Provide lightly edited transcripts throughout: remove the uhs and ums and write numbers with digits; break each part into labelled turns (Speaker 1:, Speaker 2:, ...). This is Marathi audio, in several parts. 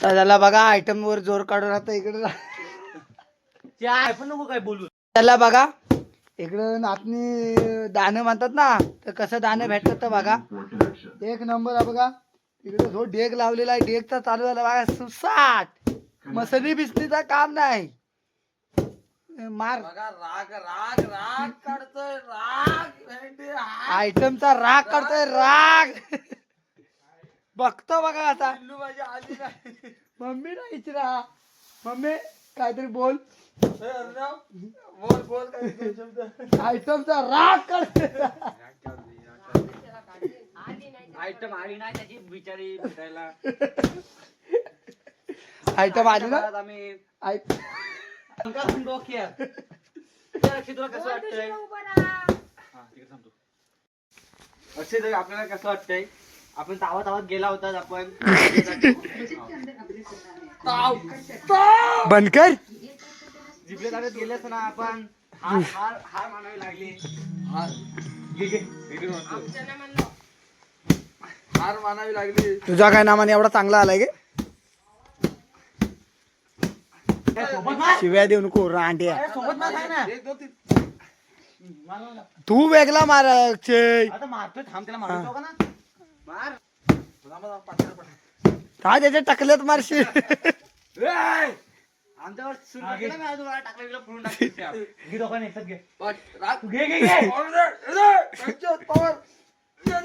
Speaker 1: तर त्याला बघा आयटम वर जोर काढून राहता इकडे
Speaker 2: पण नको काय बोलू.
Speaker 1: त्याला बघा इकडं नाचणी दाणे म्हणतात ना, तर कसं दाणे भेटतात तर बघा एक नंबर आहे बघा. इकडे जो डेग लावलेला आहे डेगचा चालू झाला बघा सुसाट. मसली बिसलीचा काम नाही. मार
Speaker 2: राग राग राग काढतोय राग
Speaker 1: आयटमचा राग काढतोय राग. बघतो बघा आता
Speaker 2: माझी आली नाही.
Speaker 1: मम्मी नाही इचरा मम्मी काहीतरी बोल.
Speaker 2: बोल बोल काय शब्द.
Speaker 1: आयटमचा राग काढतोय.
Speaker 2: आयटम आली नाही त्याची बिचारी भेटायला.
Speaker 1: आयटम आली ना
Speaker 2: आम्ही
Speaker 1: तुला
Speaker 2: कसं वाटतंय अक्षय आपल्याला कसं वाटतंय. आपण तावात गेला होता आपण
Speaker 1: बनकर
Speaker 2: जिबले ताब्यात गेलेच ना आपण. हार हार हार मानावी लागली. हार मानावी लागली.
Speaker 1: तुझा काय नामाने एवढा चांगला आलाय गे. शिव्या देऊ नको रांड्या. तू वेगळा मार अक्षय.
Speaker 2: आता मारतोय थांब त्याला मारतो का ना. मार
Speaker 1: काय त्याच्या टकल्यात मारशील.
Speaker 2: आमच्यावर सुरू केला मी अजून टाकलं फोडून टाकतो. घे दोघांनी एकसाथ घे. घे घे घे.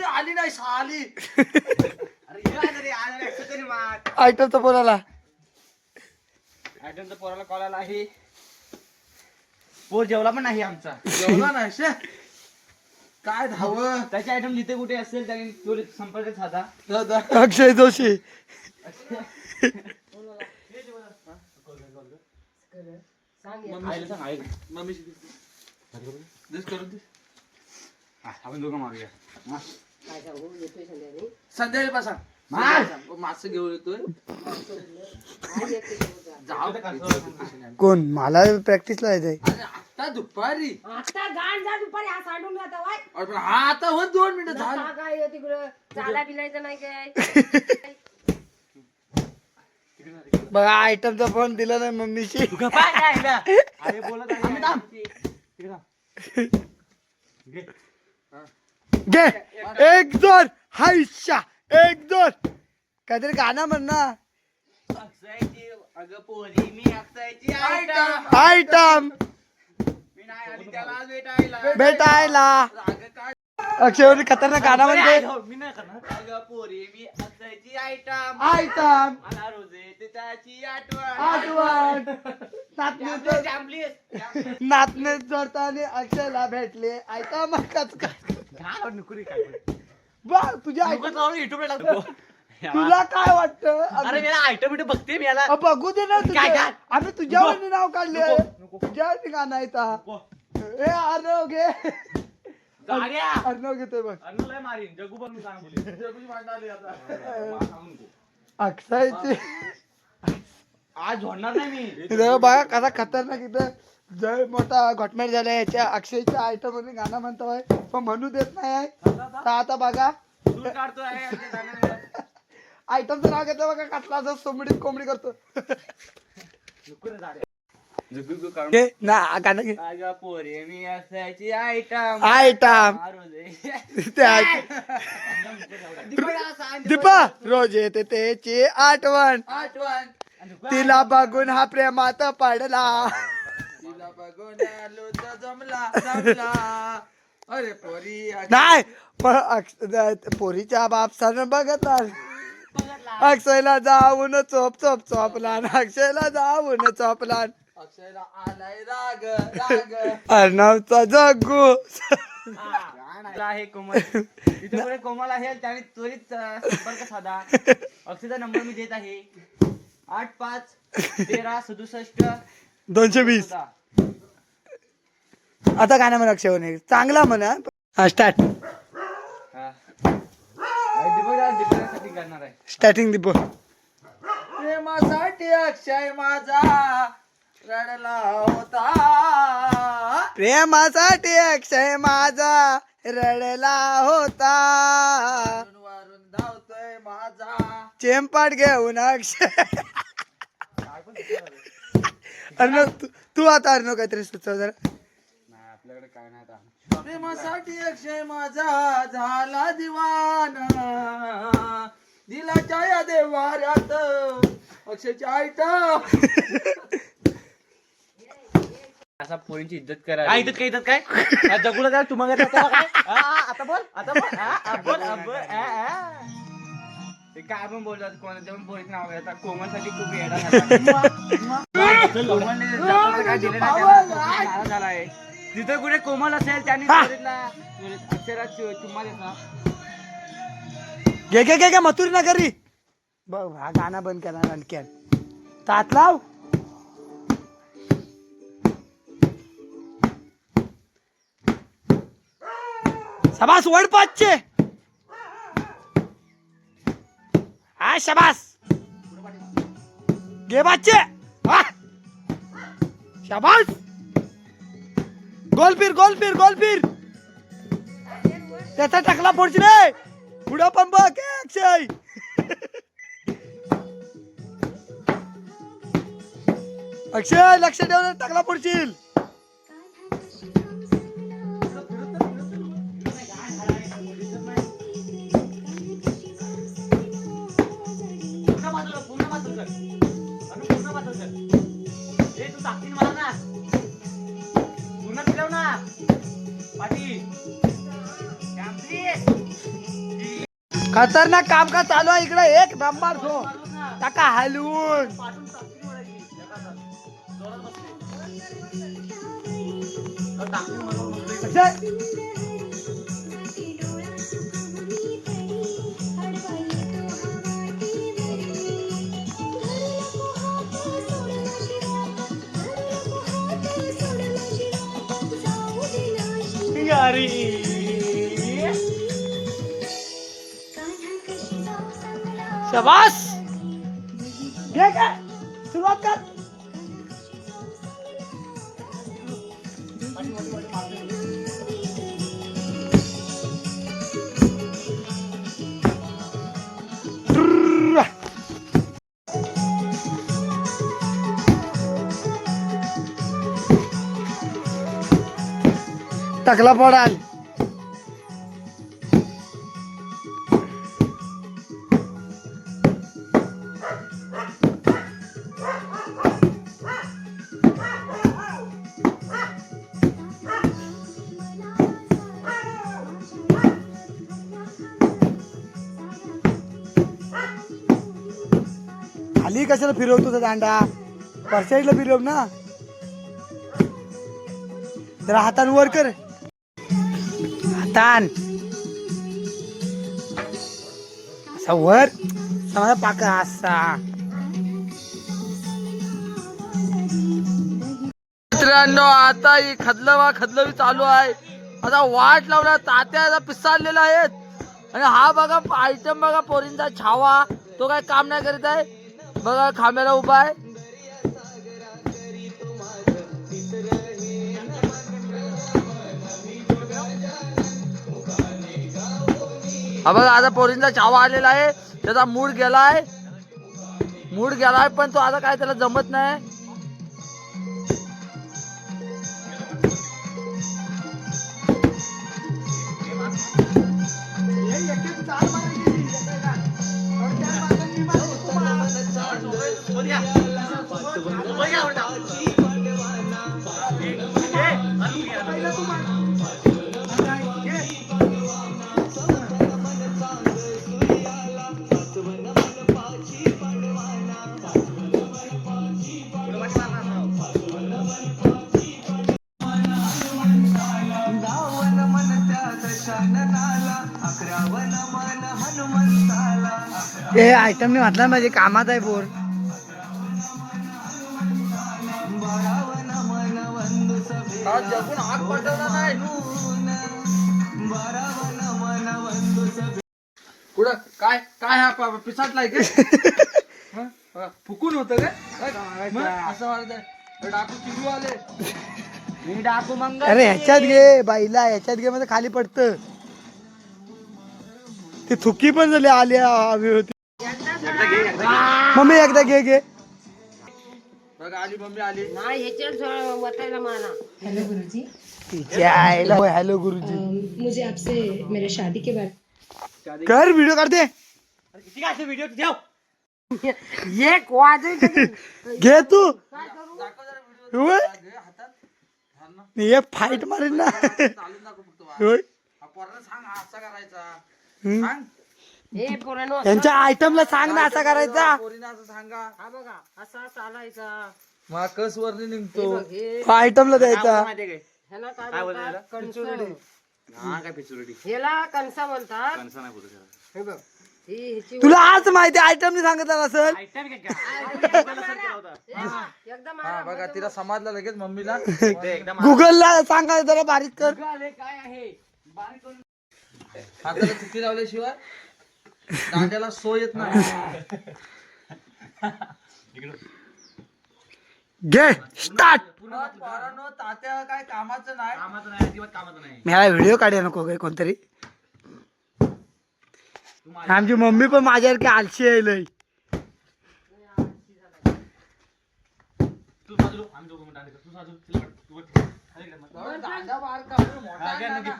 Speaker 1: आली नाही साली.
Speaker 2: अरे तरी आलं एकसाथ तरी मार.
Speaker 1: आयटमचा बोलाला
Speaker 2: आयटमचा पोराला कॉल आला आहे. पोर जेवला पण नाही आमचा. जेवला नाही काय धाव. त्याची आयटम जिथे कुठे असेल त्याने तो संपर्क साधा.
Speaker 1: अक्षय जोशी
Speaker 2: आपण दोघं मारूया.
Speaker 3: संध्याकाळी पासा मासे घेऊन येतोय.
Speaker 1: कोण मला प्रॅक्टिसला यायचंय.
Speaker 3: अरे आता दुपारी
Speaker 4: आता गाण जा दुपारी हा सांडून जाता वाय.
Speaker 3: अरे पण हा आता होत 2 मिनिटं झालं.
Speaker 4: आता काय तिकडं चाला बिलायचं नाही काय.
Speaker 1: बघा आयटमचा फोन दिला नाही मम्मीशी.
Speaker 2: अरे बोलत
Speaker 1: घे एक दोन हायशा एक दोन काहीतरी गाणं म्हण ना.
Speaker 2: अक्षयची अगं पोरी मी अक्षयची आयटम.
Speaker 1: आयटम
Speaker 2: मी नाही आली त्याला भेटायला.
Speaker 1: भेटायला अक्षय खतरनाक गाणं म्हणते.
Speaker 2: मी नाही करणार. अगं पोरी मी अक्षयची आयटम.
Speaker 1: आयटम
Speaker 2: मला रोज येते त्याची आठवण.
Speaker 1: नाचणे जोडताने अक्षयला भेटले आयटम बा तुझ्या तुला काय वाटतं.
Speaker 2: अरे मी आयटम बिटम बघते मी याला.
Speaker 1: बघू दे ना
Speaker 2: काय काय?
Speaker 1: आम्ही तुझ्यावर नाव काढले. तुझ्यावर गाणं आहे. ए अर्णव घे. अर्णव घेतोय बघ.
Speaker 2: मारीन जगू पण मी सांग बोली. जगूची भांडण आली आता.
Speaker 1: अक्षयची
Speaker 2: आज झोडणार नाही मी.
Speaker 1: इथं बघा कसा खतरनाक इथं जय मोठा घोटमेट झाला याच्या अक्षयच्या आयटम मध्ये गाणं म्हणतोय पण म्हणू देत नाही. तर आता बघा
Speaker 2: दूर काढतोय.
Speaker 1: आयटमचं नाव घेतलं बघा कसला असं सोमडीत कोंबडी करतो. घे ना गाणं घे.
Speaker 2: अगं पोरी मी असायची आयटम.
Speaker 1: आयटम त्या दीपा रोज येते त्याची आठवण. तिला बघून हा प्रेमात पडला.
Speaker 3: तिला बघून आलो तर जमला. अरे पोरी
Speaker 1: नाही पण पोरीच्या बापसानं बघत अक्षयला जाऊन चोप चोप चोपला. अक्षयला जाऊन चोपला.
Speaker 3: अक्षयला आलाय राग राग.
Speaker 1: अर्णवचा जग्गू
Speaker 2: आहे कोमल. तिथे कोमल आहे त्याने त्वरित संपर्क साधा. अक्षयचा नंबर मी देत आहे 851367
Speaker 1: 220. आता गाणं म्हणा अक्षय चांगला म्हणा. हा स्टार्ट
Speaker 2: दीपकसाठी करणार आहे.
Speaker 1: स्टार्टिंग दीप.
Speaker 3: प्रेमासाठी अक्षय माझा रडला होता.
Speaker 1: प्रेमासाठी अक्षय माझा रडला होता.
Speaker 3: वारून धावतोय माझा
Speaker 1: चेंपाट घेऊन अक्षय अर्णव तू आता अर्णव काहीतरी सुचव जरा.
Speaker 2: नाही आपल्याकडे काय नाही आता.
Speaker 3: प्रेमासाठी अक्षय माझा झाला दिवाना दिलाच्या या देवाऱ्यात अक्षयच्या आयटा
Speaker 2: असा पोरींची इज्जत करा. काय इज्जत काय इज्जत काय जगुला काय तुम्हाला काय आता बोल आता बोल ते काय पण बोलतात कोणाच्या पण पोरीचं नाव घेतात. कोमलसाठी खूप येडा काय दिलं नाही झालाय. जिथं कुठे कोमल असेल त्यांनी अक्षरात चुम्मा देता.
Speaker 1: घे मथुरी ना घरी बघ. हा गाणं बंद करा आणखी तात लाव. शबास वड पाचचे. हा शबास घे बाचे. शबास गोल फिर त्याचा टाकला फोडची रे. पुढं पण बघ अक्षय. अक्षय लक्ष ठेव टाकला फोडशील. खतरनाक काम का चालू आहे इकडे. एक नंबर झो टाका हलवून. शबास घे काय सुरुवात कर. टाकला पडाल. खाली कशाला फिरवतो तो दांडा. परसाईडला फिरव ना. जरा हातान वर कर. हातान असा वर समजा पाका असा.
Speaker 3: मित्रांनो आता ही खदलवी चालू आहे. आता वाट लावला तात्या पिसाळलेला आहेत आणि हा बघा आयटम बघा पोरींचा छावा. तो काय काम नाही करीत आहे बघा. खांब्याला उभा आहे. हा बघा आता पोरींचा छावा आलेला आहे. त्याचा मूड गेलाय पण तो आता काय त्याला जमत नाही.
Speaker 1: हे आयटम मी म्हटलं माझे कामात आहे बोर.
Speaker 3: जगून हात पडला नाही. कुठं काय काय हा पिसाटलाय का फुकून होतं काय असं वाटत. डाकू चिडू आले.
Speaker 2: मी डाकू मंग.
Speaker 1: अरे ह्याच्यात घे बाईला. ह्याच्यात घे म्हणजे खाली पडतं. ती थुकी पण झाली आली हवी होती. मम्मी एकदा घे घे.
Speaker 3: बघा आली मम्मी आली.
Speaker 4: नाही ह्याच्यात वतायला मला
Speaker 5: हेलो गुरुजी
Speaker 1: तिच्या आईला हॅलो गुरुजी.
Speaker 5: मुझे आपसे मेरे शादी के बारे
Speaker 1: कर व्हिडिओ काढते.
Speaker 2: किती काय व्हिडिओ ठेव.
Speaker 4: एक वाजत
Speaker 1: घे तू होय? एक फाईट मारेल ना.
Speaker 3: चालून दाखव फक्त वा.
Speaker 1: होय?
Speaker 3: हा पोरांना सांग हा असा करायचा.
Speaker 1: हम्म.
Speaker 3: सांग
Speaker 4: हे पोरांनो
Speaker 1: यांच्या आयटमला सांग ना असा करायचा.
Speaker 3: पोरींना असं सांगा.
Speaker 4: हा बघा असा चालायचा.
Speaker 3: मग कस वरनी
Speaker 4: हे
Speaker 3: निघतो.
Speaker 4: बघ, हे
Speaker 1: आयटमला द्यायचा.
Speaker 2: माहितीये काय
Speaker 4: ह्याला काय
Speaker 2: काय
Speaker 4: म्हणतात
Speaker 2: बोलतात
Speaker 4: कणसं.
Speaker 2: हा काय पिचुरडी
Speaker 4: ह्याला कणसा म्हणतात.
Speaker 2: कणसा नाही बोलत त्याला.
Speaker 4: हे बघ ही ह्याची
Speaker 1: तुला आज माहिती आयटम सांगितलं नसल.
Speaker 2: आयटम काय काय
Speaker 4: एकदम
Speaker 3: हा बघा तिला समाजला लगेच मम्मीला.
Speaker 2: ते एकदम
Speaker 1: गुगलला सांगा जरा बारीक कर.
Speaker 2: काय आहे बारीक करून
Speaker 3: हाताला चुकी लावल्याशिवाय दांड्याला सो येत नाही.
Speaker 1: घे स्टार्ट.
Speaker 3: पुन्हा पोरांनो तात्या काय कामाचं नाही.
Speaker 2: कामाचं नाही अजिबात कामाचं नाही.
Speaker 1: मी ह्याला व्हिडिओ काढूया नको काय कोणतरी. आमची मम्मी पण माझ्यासारखी आलशी आहे लय.
Speaker 2: तू बाजूला आम्ही दोघं म्हणतो तू बाजूला तिला वाट- तू वाट- खाली गेला मग.
Speaker 3: दांडा बाहेर काढून मोठा
Speaker 2: हा, घे ना, घे.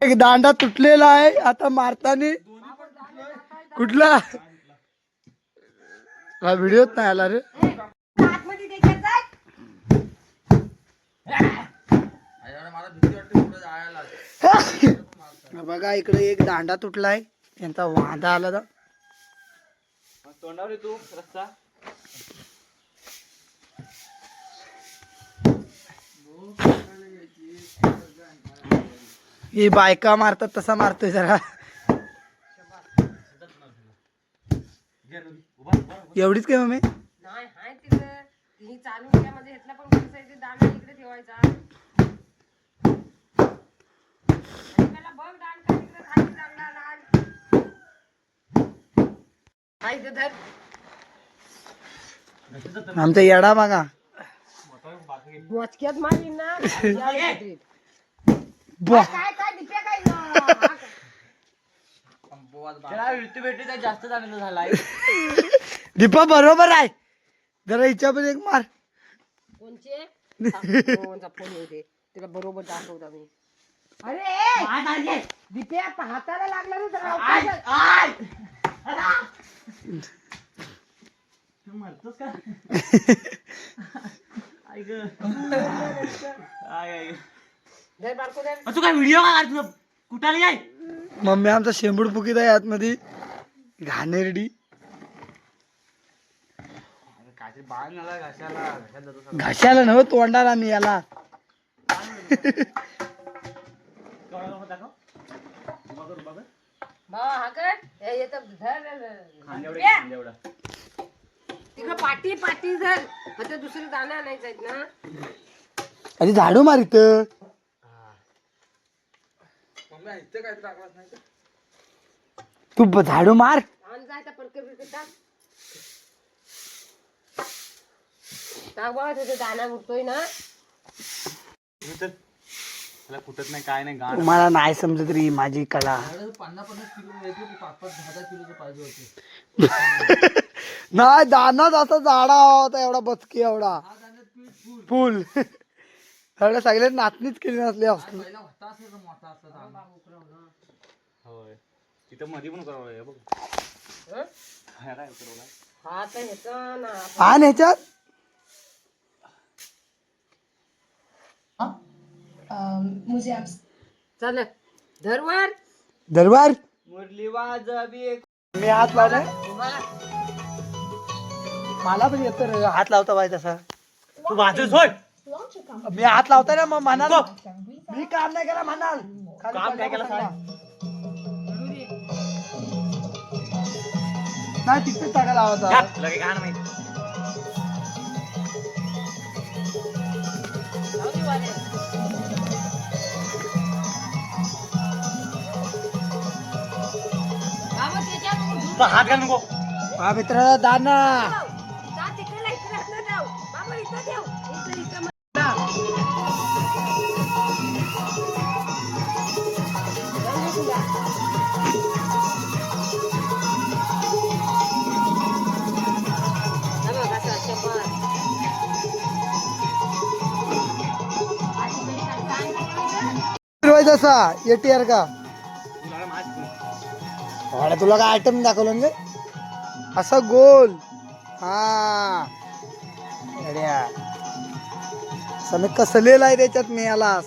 Speaker 1: एक दांडा तुटलेला आहे आता मारताना. कुठला हा व्हिडिओच नाही आला रे.
Speaker 4: आतमध्ये देखील जाय.
Speaker 3: आहे. मला भीती वाटते पुढे जायला.
Speaker 1: बघा इकडे एक दांडा तुटलाय. त्यांचा वांदा आला तर
Speaker 2: मग तोंडावर येतो रस्ता.
Speaker 1: ही बायका मारतात तसा मारतोय जरा.
Speaker 2: घे ना, उभा उभा उभा.
Speaker 1: एवढीच काय मम्मी.
Speaker 4: नाही हाय तिकडे ही चालू केल्यामध्ये ह्यातला पण कणसा आहे ते दाणा इकडे ठेवायचा. आणि त्याला बघ दाण का तिकडे खाली चांगला लाल. हाय इथं धर.
Speaker 1: आमचा येडा बघा.
Speaker 4: बोचक्यात मारी ना.
Speaker 1: बा.
Speaker 4: काय काय दिप्या काय ना.
Speaker 2: त्याला विळती भेटली तर जास्त आनंद झालाय.
Speaker 1: दीपा बरोबर आहे. जरा हिच्या पण एक मार.
Speaker 4: कोणचे कोणचा फोन येऊ दे तिला बरोबर दाखवता मी. अरे दिप्या हाताला लागला ना जरा लवकर.
Speaker 2: मरतोस का आई ग आय आय
Speaker 4: धर बारको धर.
Speaker 2: तू काय व्हिडिओ का काढतो कुठाला जाय.
Speaker 1: मम्मी आमचा शेंबूड फुकीत आहे आतमध्ये. घाणेरडी.
Speaker 2: काहीतरी बाळ झाला घाशाला घशात जातो.
Speaker 1: घशाला नव तोंडाला मी याला.
Speaker 4: हा कर हे येतं धर
Speaker 2: खांद्यावर
Speaker 4: तिकडं पाटी पाटी धर. आता दुसरे दाणे आणायचे आहेत ना.
Speaker 1: अरे झाडू मार इथं.
Speaker 3: मम्मी इथे काय टाकलाच नाही.
Speaker 1: तू झाडू मार.
Speaker 4: आण जाय तर पडकर बिडकर टाक. टाक बघा तिथे दाणा उठतोय ना.
Speaker 2: त्याला कुठत नाही काय नाही गाण.
Speaker 1: तुम्हाला नाही समजत रे माझी कला.
Speaker 3: 50-50 किलो येतो 5-10 किलोचं पाहिजे होते.
Speaker 1: नाही दानाच असा झाडा होता एवढा बचकी एवढा फुल. सगळ्या सगळ्या नाचणीच केली नसली असली.
Speaker 3: पहिला होता असेल मोठा असं दांडा.
Speaker 2: होय तिथं मध्ये पण उतरवलंय बघ.
Speaker 4: हं?
Speaker 2: हा काय उतरवलाय.
Speaker 4: हा तर ह्याचा ना.
Speaker 1: हा ह्याच्यात
Speaker 5: मुझे आपसे
Speaker 4: चल धर वर.
Speaker 1: दरबार.
Speaker 2: मुरली वाजवी
Speaker 1: मी हात लावलाय. मला पण येतो रे हात लावता पाहिजे तसा.
Speaker 2: तू वाजूस होय.
Speaker 1: मी हात लावताय ना मग म्हणाल. मी काम नाही केला म्हणाल. खाली
Speaker 2: काम काय केलं
Speaker 1: पडला. नाही तिकडेच टाकायला लावायचा.
Speaker 2: तुला काय गाणं माहिती.
Speaker 4: बाबा त्याच्यात
Speaker 2: तू हात घाल नको.
Speaker 1: हा मित्र दाना.
Speaker 4: जा तिकडे इकडे जाऊ. बाबा इथं ठेव. इथं इथं
Speaker 1: फिरवायचा असा ATR का तुला काय आयटम दाखवलं म्हणजे असा गोल हा अड्या मी कसलेला आहे त्याच्यात मी आलास